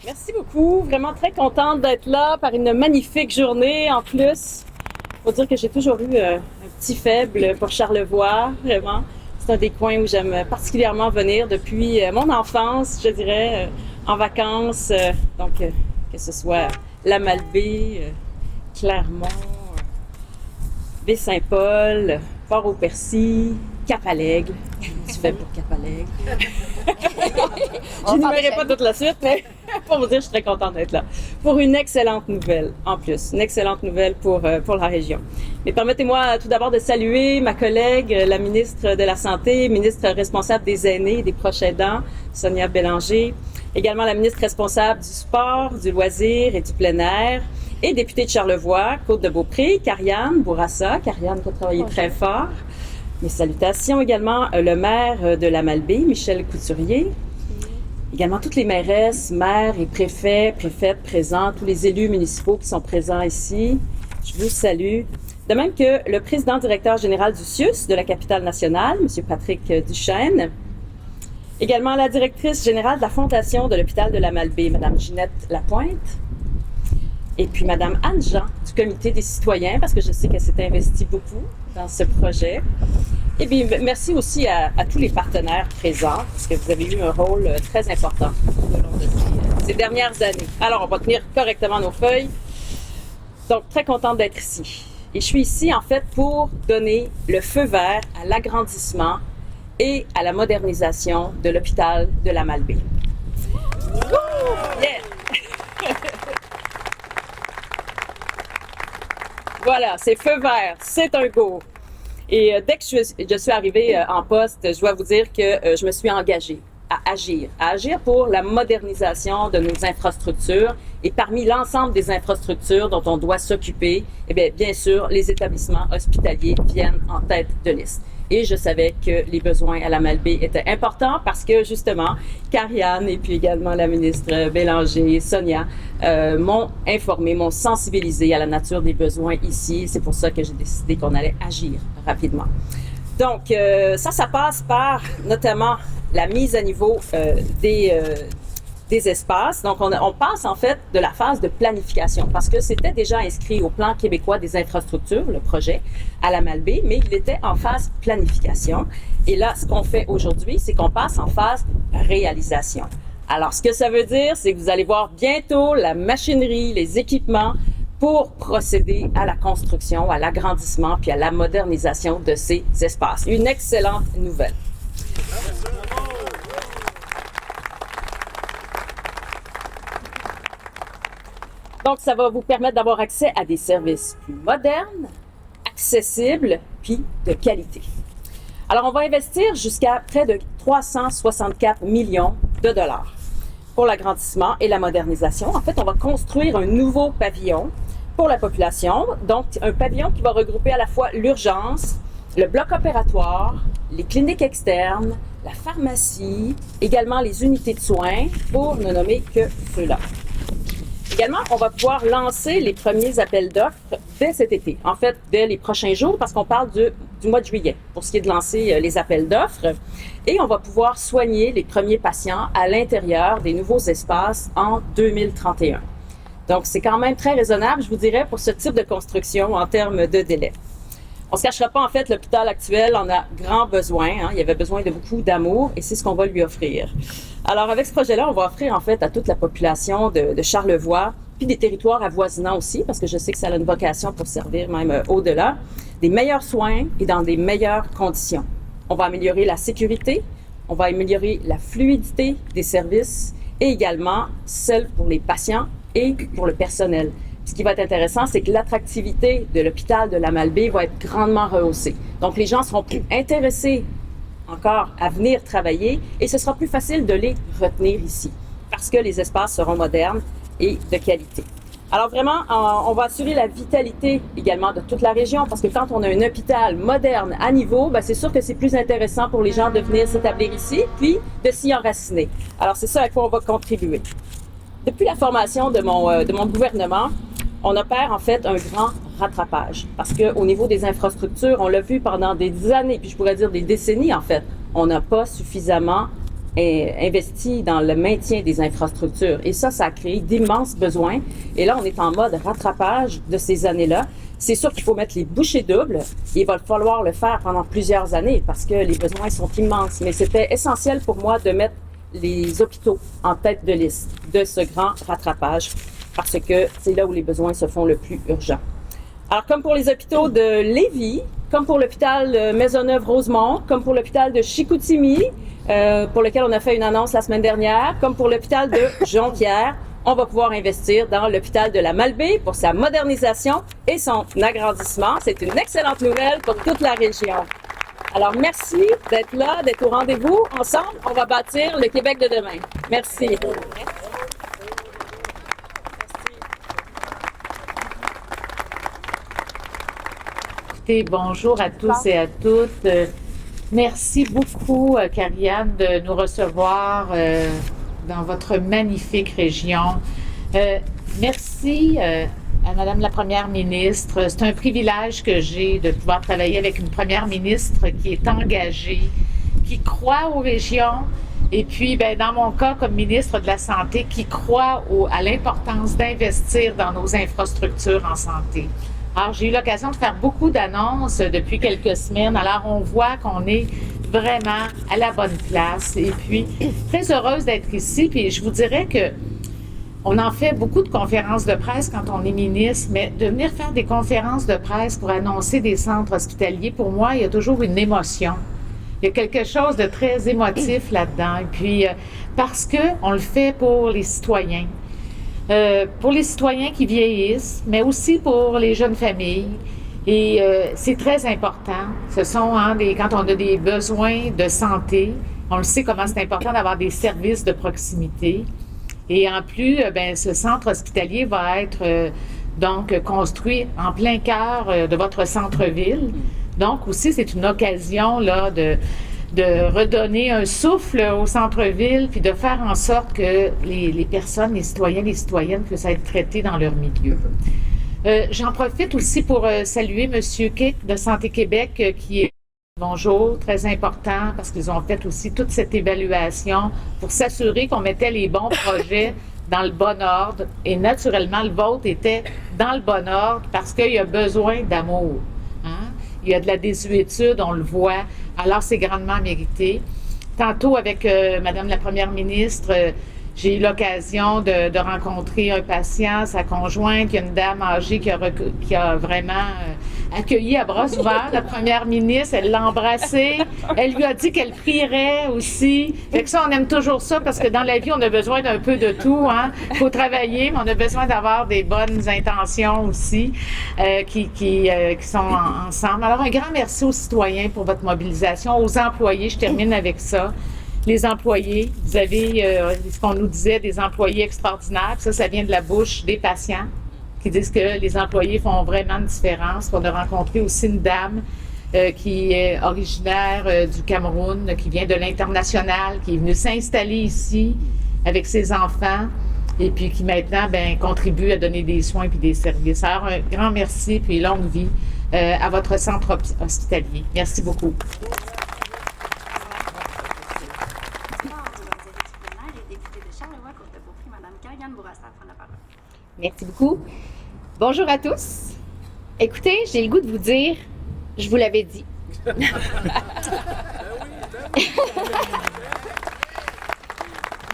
Merci beaucoup. Vraiment très contente d'être là par une magnifique journée en plus. Faut dire que j'ai toujours eu un petit faible pour Charlevoix, vraiment. C'est un des coins où j'aime particulièrement venir depuis mon enfance, je dirais, en vacances. Donc, que ce soit la Malbaie, Clermont, Baie-Saint-Paul, Port-au-Percy, Cap-à-l'Aigle. Tu fais pour Cap-à-l'Aigle. Je n'énumérerai pas toute la suite, mais pour vous dire, je suis très contente d'être là. Pour une excellente nouvelle, en plus. Une excellente nouvelle pour la région. Mais permettez-moi tout d'abord de saluer ma collègue, la ministre de la Santé, ministre responsable des aînés et des proches aidants, Sonia Bélanger. Également la ministre responsable du sport, du loisir et du plein air. Et députée de Charlevoix, Côte-de-Beaupré, Karianne Bourassa. Karianne qui a travaillé très fort. Mes salutations également, le maire de la Malbaie, Michel Couturier. Également toutes les mairesses, maires et préfètes présents, tous les élus municipaux qui sont présents ici. Je vous salue. De même que le président directeur général du CIUS de la capitale nationale, M. Patrick Duchesne. Également la directrice générale de la Fondation de l'hôpital de la Malbaie, Mme Ginette Lapointe. Et puis Mme Anne Jean du Comité des citoyens, parce que je sais qu'elle s'est investie beaucoup dans ce projet. Et bien, merci aussi à tous les partenaires présents, parce que vous avez eu un rôle très important tout au long de ces dernières années. Alors, on va tenir correctement nos feuilles. Donc, très contente d'être ici. Et je suis ici, en fait, pour donner le feu vert à l'agrandissement et à la modernisation de l'hôpital de la Malbaie. Yeah! Voilà, c'est feu vert, c'est un go. Et dès que je suis arrivée en poste, je dois vous dire que je me suis engagée à agir pour la modernisation de nos infrastructures. Et parmi l'ensemble des infrastructures dont on doit s'occuper, eh bien sûr, les établissements hospitaliers viennent en tête de liste. Et je savais que les besoins à la Malbaie étaient importants parce que, justement, Karianne et puis également la ministre Bélanger, Sonia, m'ont informé, m'ont sensibilisé à la nature des besoins ici. C'est pour ça que j'ai décidé qu'on allait agir rapidement. Donc, ça passe par, notamment, la mise à niveau des espaces. Donc, on passe en fait de la phase de planification parce que c'était déjà inscrit au plan québécois des infrastructures, le projet à la Malbaie, mais il était en phase planification. Et là, ce qu'on fait aujourd'hui, c'est qu'on passe en phase réalisation. Alors, ce que ça veut dire, c'est que vous allez voir bientôt la machinerie, les équipements pour procéder à la construction, à l'agrandissement puis à la modernisation de ces espaces. Une excellente nouvelle. Donc, ça va vous permettre d'avoir accès à des services plus modernes, accessibles, puis de qualité. Alors, on va investir jusqu'à près de 364 millions de dollars pour l'agrandissement et la modernisation. En fait, on va construire un nouveau pavillon pour la population. Donc, un pavillon qui va regrouper à la fois l'urgence, le bloc opératoire, les cliniques externes, la pharmacie, également les unités de soins, pour ne nommer que ceux-là. Également, on va pouvoir lancer les premiers appels d'offres dès cet été. En fait, dès les prochains jours, parce qu'on parle du mois de juillet pour ce qui est de lancer les appels d'offres. Et on va pouvoir soigner les premiers patients à l'intérieur des nouveaux espaces en 2031. Donc, c'est quand même très raisonnable, je vous dirais, pour ce type de construction en termes de délai. On ne se cachera pas, en fait, l'hôpital actuel en a grand besoin. Il y avait besoin de beaucoup d'amour et c'est ce qu'on va lui offrir. Alors, avec ce projet-là, on va offrir, en fait, à toute la population de Charlevoix, puis des territoires avoisinants aussi, parce que je sais que ça a une vocation pour servir même au-delà, des meilleurs soins et dans des meilleures conditions. On va améliorer la sécurité, on va améliorer la fluidité des services et également celle pour les patients et pour le personnel. Ce qui va être intéressant, c'est que l'attractivité de l'hôpital de la Malbaie va être grandement rehaussée. Donc, les gens seront plus intéressés encore à venir travailler et ce sera plus facile de les retenir ici parce que les espaces seront modernes et de qualité. Alors vraiment, on va assurer la vitalité également de toute la région parce que quand on a un hôpital moderne à niveau, c'est sûr que c'est plus intéressant pour les gens de venir s'établir ici puis de s'y enraciner. Alors, c'est ça à quoi on va contribuer. Depuis la formation de mon gouvernement, on opère en fait un grand rattrapage parce qu'au niveau des infrastructures, on l'a vu pendant des années, puis je pourrais dire des décennies en fait, on n'a pas suffisamment investi dans le maintien des infrastructures. Et ça a créé d'immenses besoins. Et là, on est en mode rattrapage de ces années-là. C'est sûr qu'il faut mettre les bouchées doubles. Il va falloir le faire pendant plusieurs années parce que les besoins sont immenses. Mais c'était essentiel pour moi de mettre les hôpitaux en tête de liste de ce grand rattrapage parce que c'est là où les besoins se font le plus urgents. Alors, comme pour les hôpitaux de Lévis, comme pour l'hôpital Maisonneuve-Rosemont, comme pour l'hôpital de Chicoutimi, pour lequel on a fait une annonce la semaine dernière, comme pour l'hôpital de Jonquière, on va pouvoir investir dans l'hôpital de la Malbaie pour sa modernisation et son agrandissement. C'est une excellente nouvelle pour toute la région. Alors, merci d'être là, d'être au rendez-vous. Ensemble, on va bâtir le Québec de demain. Merci. Bonjour à tous et à toutes. Merci beaucoup, Karianne, de nous recevoir dans votre magnifique région. Merci à Madame la Première ministre. C'est un privilège que j'ai de pouvoir travailler avec une Première ministre qui est engagée, qui croit aux régions et puis, dans mon cas, comme ministre de la Santé, qui croit à l'importance d'investir dans nos infrastructures en santé. Alors, j'ai eu l'occasion de faire beaucoup d'annonces depuis quelques semaines. Alors, on voit qu'on est vraiment à la bonne place. Et puis, très heureuse d'être ici. Puis, je vous dirais que on en fait beaucoup de conférences de presse quand on est ministre, mais de venir faire des conférences de presse pour annoncer des centres hospitaliers, pour moi, il y a toujours une émotion. Il y a quelque chose de très émotif là-dedans. Et puis, parce qu'on le fait pour les citoyens. Pour les citoyens qui vieillissent, mais aussi pour les jeunes familles. Et c'est très important. Ce sont quand on a des besoins de santé, on le sait comment c'est important d'avoir des services de proximité. Et en plus, ce centre hospitalier va être donc construit en plein cœur de votre centre-ville. Donc aussi, c'est une occasion là de redonner un souffle au centre-ville, puis de faire en sorte que les personnes, les citoyens, les citoyennes puissent être traités dans leur milieu. J'en profite aussi pour saluer M. Kick de Santé Québec, qui est bonjour, très important, parce qu'ils ont fait aussi toute cette évaluation pour s'assurer qu'on mettait les bons projets dans le bon ordre. Et naturellement, le vôtre était dans le bon ordre parce qu'il y a besoin d'amour. Il y a de la désuétude, on le voit. Alors, c'est grandement mérité. Tantôt, avec Madame la Première ministre, j'ai eu l'occasion de rencontrer un patient, sa conjointe, il y a une dame âgée qui a vraiment accueilli à bras ouverts la Première ministre. Elle l'a embrassée. Elle lui a dit qu'elle prierait aussi. Fait que ça, on aime toujours ça parce que dans la vie, on a besoin d'un peu de tout. Il faut travailler, mais on a besoin d'avoir des bonnes intentions aussi qui sont ensemble. Alors, un grand merci aux citoyens pour votre mobilisation, aux employés. Je termine avec ça. Les employés, vous avez ce qu'on nous disait, des employés extraordinaires. Ça vient de la bouche des patients qui disent que les employés font vraiment une différence. On a rencontré aussi une dame qui est originaire du Cameroun, qui vient de l'international, qui est venue s'installer ici avec ses enfants et puis qui maintenant contribue à donner des soins et des services. Alors, un grand merci puis longue vie à votre centre hospitalier. Merci beaucoup. Merci beaucoup. Bonjour à tous. Écoutez, j'ai le goût de vous dire, je vous l'avais dit.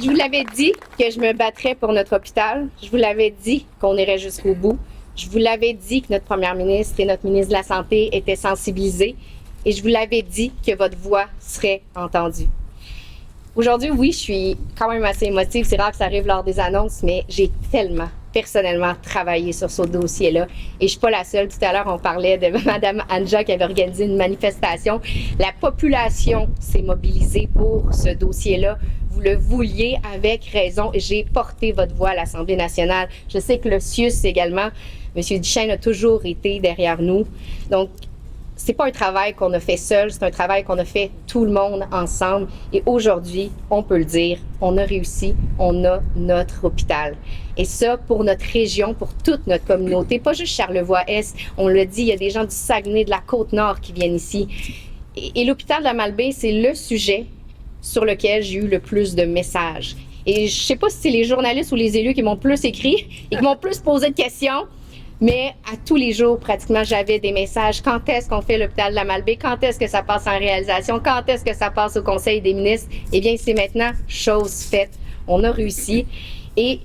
Je vous l'avais dit que je me battrais pour notre hôpital. Je vous l'avais dit qu'on irait jusqu'au bout. Je vous l'avais dit que notre première ministre et notre ministre de la Santé étaient sensibilisés. Et je vous l'avais dit que votre voix serait entendue. Aujourd'hui, oui, je suis quand même assez émotive. C'est rare que ça arrive lors des annonces, mais j'ai tellement personnellement travaillé sur ce dossier-là. Et je suis pas la seule. Tout à l'heure, on parlait de Mme Anja qui avait organisé une manifestation. La population s'est mobilisée pour ce dossier-là. Vous le vouliez avec raison. J'ai porté votre voix à l'Assemblée nationale. Je sais que le CIUS également, M. Duchesne a toujours été derrière nous. Donc, c'est pas un travail qu'on a fait seul, c'est un travail qu'on a fait tout le monde ensemble. Et aujourd'hui, on peut le dire, on a réussi, on a notre hôpital. Et ça, pour notre région, pour toute notre communauté, pas juste Charlevoix-Est, on l'a dit, il y a des gens du Saguenay, de la Côte-Nord qui viennent ici. Et l'hôpital de la Malbaie, c'est le sujet sur lequel j'ai eu le plus de messages. Et je sais pas si c'est les journalistes ou les élus qui m'ont plus écrit et qui m'ont plus posé de questions, mais à tous les jours, pratiquement, j'avais des messages. Quand est-ce qu'on fait l'hôpital de la Malbaie? Quand est-ce que ça passe en réalisation? Quand est-ce que ça passe au Conseil des ministres? Eh bien, c'est maintenant chose faite. On a réussi. Et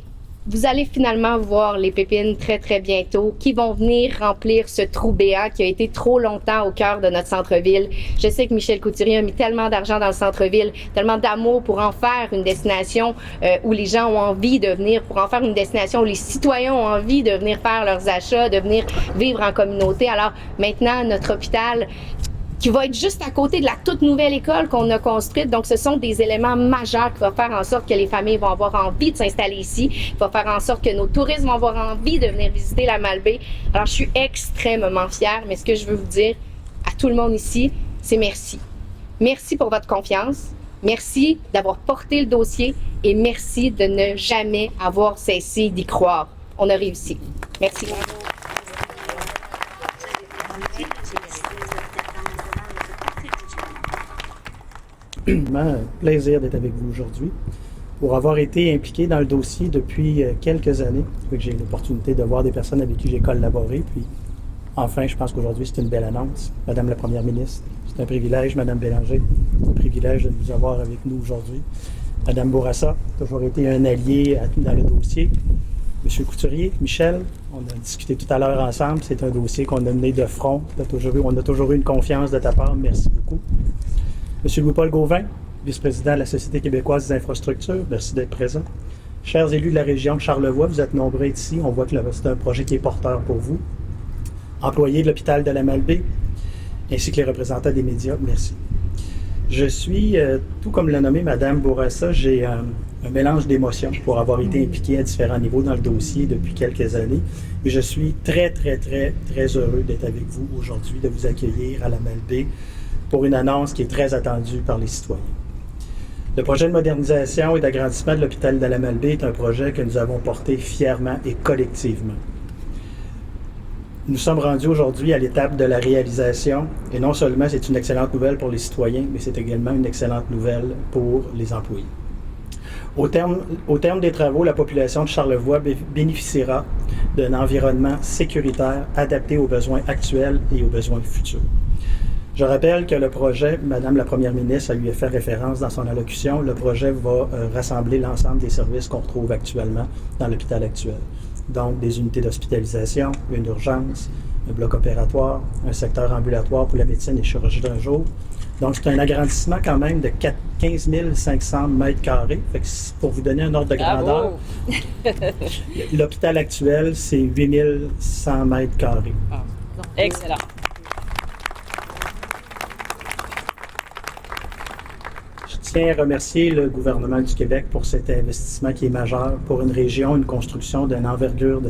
vous allez finalement voir les pépines très, très bientôt qui vont venir remplir ce trou béant qui a été trop longtemps au cœur de notre centre-ville. Je sais que Michel Couturier a mis tellement d'argent dans le centre-ville, tellement d'amour pour en faire une destination où les gens ont envie de venir, pour en faire une destination où les citoyens ont envie de venir faire leurs achats, de venir vivre en communauté. Alors maintenant, notre hôpital qui va être juste à côté de la toute nouvelle école qu'on a construite. Donc, ce sont des éléments majeurs qui vont faire en sorte que les familles vont avoir envie de s'installer ici, qui vont faire en sorte que nos touristes vont avoir envie de venir visiter la Malbaie. Alors, je suis extrêmement fière, mais ce que je veux vous dire à tout le monde ici, c'est merci. Merci pour votre confiance. Merci d'avoir porté le dossier et merci de ne jamais avoir cessé d'y croire. On a réussi. Merci. Un plaisir d'être avec vous aujourd'hui. Pour avoir été impliqué dans le dossier depuis quelques années, j'ai eu l'opportunité de voir des personnes avec qui j'ai collaboré. Puis, enfin, je pense qu'aujourd'hui, c'est une belle annonce. Madame la Première ministre, c'est un privilège. Madame Bélanger, c'est un privilège de vous avoir avec nous aujourd'hui. Madame Bourassa, toujours été un allié dans le dossier. Monsieur Couturier, Michel, on a discuté tout à l'heure ensemble. C'est un dossier qu'on a mené de front. On a toujours eu une confiance de ta part. Merci beaucoup. Monsieur Louis-Paul Gauvin, vice-président de la Société québécoise des infrastructures, merci d'être présent. Chers élus de la région de Charlevoix, vous êtes nombreux ici. On voit que c'est un projet qui est porteur pour vous. Employés de l'hôpital de la Malbaie, ainsi que les représentants des médias, merci. Je suis, tout comme l'a nommé Mme Bourassa, j'ai un mélange d'émotions pour avoir été impliqué à différents niveaux dans le dossier depuis quelques années. Et je suis très, très, très, très heureux d'être avec vous aujourd'hui, de vous accueillir à la Malbaie pour une annonce qui est très attendue par les citoyens. Le projet de modernisation et d'agrandissement de l'hôpital de la Malbaie est un projet que nous avons porté fièrement et collectivement. Nous sommes rendus aujourd'hui à l'étape de la réalisation et non seulement c'est une excellente nouvelle pour les citoyens, mais c'est également une excellente nouvelle pour les employés. Au terme des travaux, la population de Charlevoix bénéficiera d'un environnement sécuritaire adapté aux besoins actuels et aux besoins futurs. Je rappelle que le projet, Madame la Première ministre a lui fait référence dans son allocution, le projet va rassembler l'ensemble des services qu'on retrouve actuellement dans l'hôpital actuel. Donc, des unités d'hospitalisation, une urgence, un bloc opératoire, un secteur ambulatoire pour la médecine et chirurgie d'un jour. Donc, c'est un agrandissement quand même de 15 500 mètres carrés. Fait que pour vous donner un ordre de grandeur, l'hôpital actuel, c'est 8 100 mètres carrés. Excellent. Je tiens à remercier le gouvernement du Québec pour cet investissement qui est majeur pour une région, une construction d'une envergure,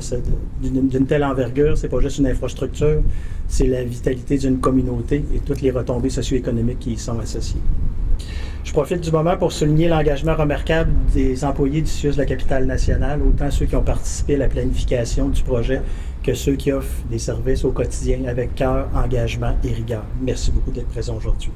d'une telle envergure. C'est pas juste une infrastructure, c'est la vitalité d'une communauté et toutes les retombées socio-économiques qui y sont associées. Je profite du moment pour souligner l'engagement remarquable des employés du CIUS de la capitale nationale, autant ceux qui ont participé à la planification du projet que ceux qui offrent des services au quotidien avec cœur, engagement et rigueur. Merci beaucoup d'être présent aujourd'hui.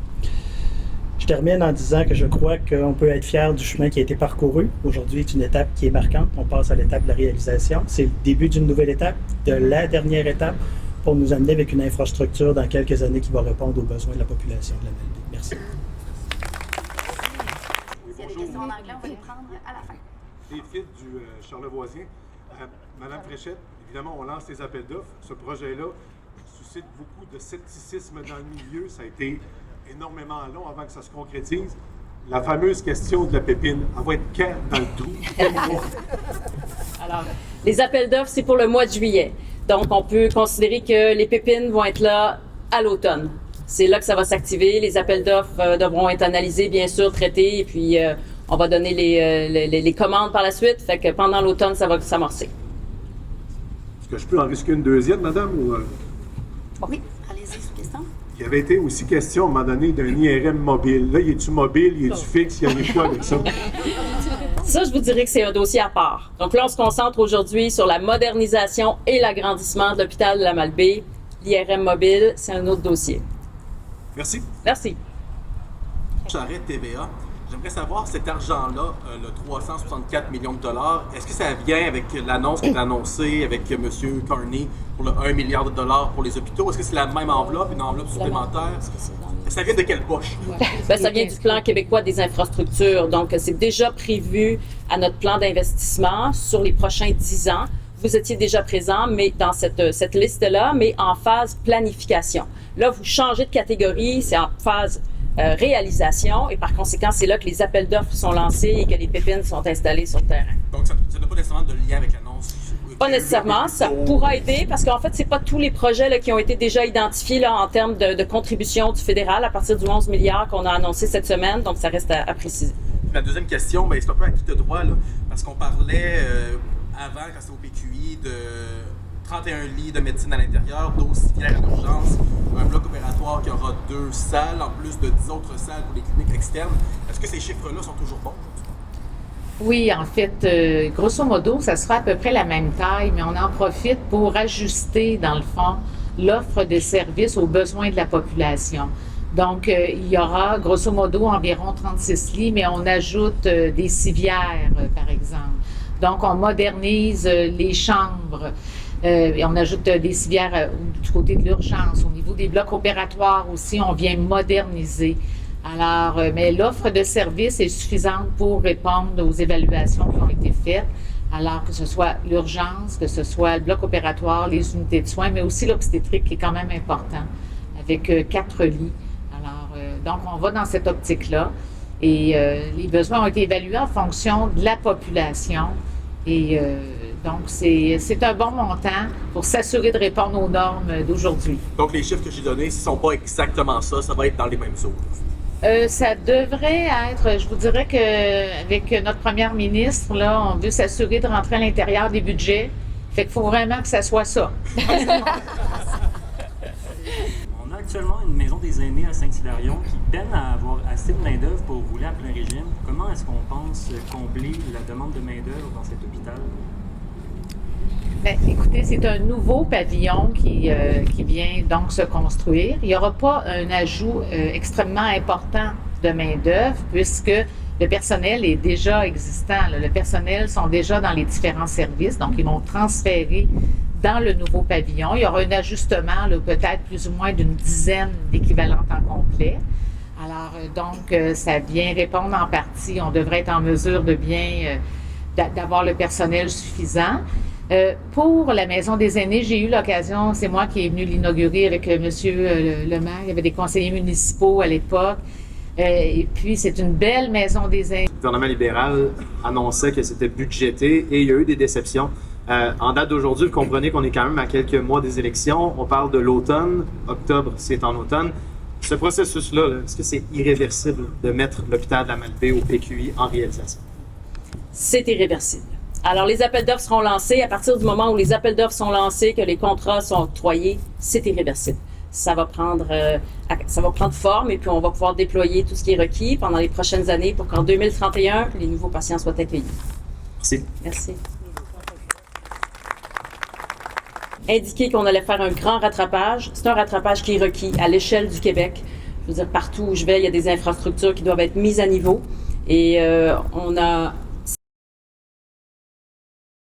Je termine en disant que je crois qu'on peut être fier du chemin qui a été parcouru. Aujourd'hui est une étape qui est marquante. On passe à l'étape de la réalisation. C'est le début d'une nouvelle étape, de la dernière étape, pour nous amener avec une infrastructure dans quelques années qui va répondre aux besoins de la population de la Malbaie. Merci. Oui, bonjour. Les questions en anglais, on va les prendre à la fin. Les fils du Charlevoisien. Madame Fréchette, évidemment, on lance les appels d'offres. Ce projet-là suscite beaucoup de scepticisme dans le milieu. Ça a été énormément long avant que ça se concrétise. La fameuse question de la pépine, elle va être quand dans le trou? Alors, les appels d'offres, c'est pour le mois de juillet. Donc, on peut considérer que les pépines vont être là à l'automne. C'est là que ça va s'activer. Les appels d'offres devront être analysés, bien sûr, traités, et puis on va donner les commandes par la suite. Fait que pendant l'automne, ça va s'amorcer. Est-ce que je peux en risquer une deuxième, madame? Ou, Oui, allez-y, sous question. Il y avait été aussi question, à un moment donné, d'un IRM mobile. Là, il est-tu mobile, il est-tu fixe, il y a quoi avec ça? Ça, je vous dirais que c'est un dossier à part. Donc là, on se concentre aujourd'hui sur la modernisation et l'agrandissement de l'hôpital de la Malbaie. L'IRM mobile, c'est un autre dossier. Merci. Merci. Charret TVA. J'aimerais savoir, cet argent-là, le 364 millions de dollars, est-ce que ça vient avec l'annonce qui est annoncée avec M. Carney pour le 1 milliard de dollars pour les hôpitaux? Est-ce que c'est la même enveloppe, une enveloppe supplémentaire? Ça vient de quelle poche? Ben, ça vient du plan québécois des infrastructures. Donc, c'est déjà prévu à notre plan d'investissement sur les prochains 10 ans. Vous étiez déjà présent, mais dans cette liste-là, mais en phase planification. Là, vous changez de catégorie, c'est en phase réalisation, et par conséquent, c'est là que les appels d'offres sont lancés et que les pépines sont installées sur le terrain. Donc, ça n'a pas nécessairement de lien avec l'annonce? Pas nécessairement, ça pourra aider parce qu'en fait, c'est pas tous les projets là, qui ont été déjà identifiés là, en termes de contribution du fédéral à partir du 11 milliards qu'on a annoncé cette semaine, donc ça reste à préciser. Ma deuxième question, c'est un peu à qui de droit, là, parce qu'on parlait avant, quand c'était au PQI, de 31 lits de médecine à l'intérieur, 12 civières à l'urgence, un bloc opératoire qui aura 2 salles, en plus de 10 autres salles pour les cliniques externes. Est-ce que ces chiffres-là sont toujours bons? Oui, en fait, grosso modo, ça sera à peu près la même taille, mais on en profite pour ajuster, dans le fond, l'offre de services aux besoins de la population. Donc, il y aura, grosso modo, environ 36 lits, mais on ajoute des civières, par exemple. Donc, on modernise les chambres. Et on ajoute des civières du côté de l'urgence. Au niveau des blocs opératoires aussi, on vient moderniser. Alors, mais l'offre de services est suffisante pour répondre aux évaluations qui ont été faites. Alors, que ce soit l'urgence, que ce soit le bloc opératoire, les unités de soins, mais aussi l'obstétrique qui est quand même important, avec 4 lits. Alors, donc, on va dans cette optique-là. Et les besoins ont été évalués en fonction de la population. Et donc, c'est un bon montant pour s'assurer de répondre aux normes d'aujourd'hui. Donc, les chiffres que j'ai donnés, ce ne sont pas exactement ça, ça va être dans les mêmes eaux. Ça devrait être, je vous dirais qu'avec notre première ministre, là, on veut s'assurer de rentrer à l'intérieur des budgets. Fait qu'il faut vraiment que ça soit ça. On a actuellement une maison des aînés à Saint-Hilarion qui peine à avoir assez de main-d'œuvre pour rouler à plein régime. Comment est-ce qu'on pense combler la demande de main-d'œuvre dans cet hôpital? Bien, écoutez, c'est un nouveau pavillon qui vient donc se construire. Il n'y aura pas un ajout extrêmement important de main-d'œuvre puisque le personnel est déjà existant. Là. Le personnel sont déjà dans les différents services, donc ils vont transférer dans le nouveau pavillon. Il y aura un ajustement, peut-être plus ou moins d'une dizaine d'équivalents temps complet. Alors, donc, ça vient répondre en partie. On devrait être en mesure de bien d'avoir le personnel suffisant. Pour la Maison des aînés, j'ai eu l'occasion, c'est moi qui est venu l'inaugurer avec M. le maire, il y avait des conseillers municipaux à l'époque, et puis c'est une belle Maison des aînés. Le gouvernement libéral annonçait que c'était budgété et il y a eu des déceptions. En date d'aujourd'hui, vous comprenez qu'on est quand même à quelques mois des élections, on parle de l'automne, octobre c'est en automne. Ce processus-là, est-ce que c'est irréversible de mettre l'hôpital de la Malbaie au PQI en réalisation? C'est irréversible. Alors, les appels d'offres seront lancés. À partir du moment où les appels d'offres sont lancés, que les contrats sont octroyés, c'est irréversible. Ça va prendre forme et puis on va pouvoir déployer tout ce qui est requis pendant les prochaines années pour qu'en 2031, les nouveaux patients soient accueillis. Merci. Merci. Indiquer qu'on allait faire un grand rattrapage, c'est un rattrapage qui est requis à l'échelle du Québec. Je veux dire, partout où je vais, il y a des infrastructures qui doivent être mises à niveau. Et on a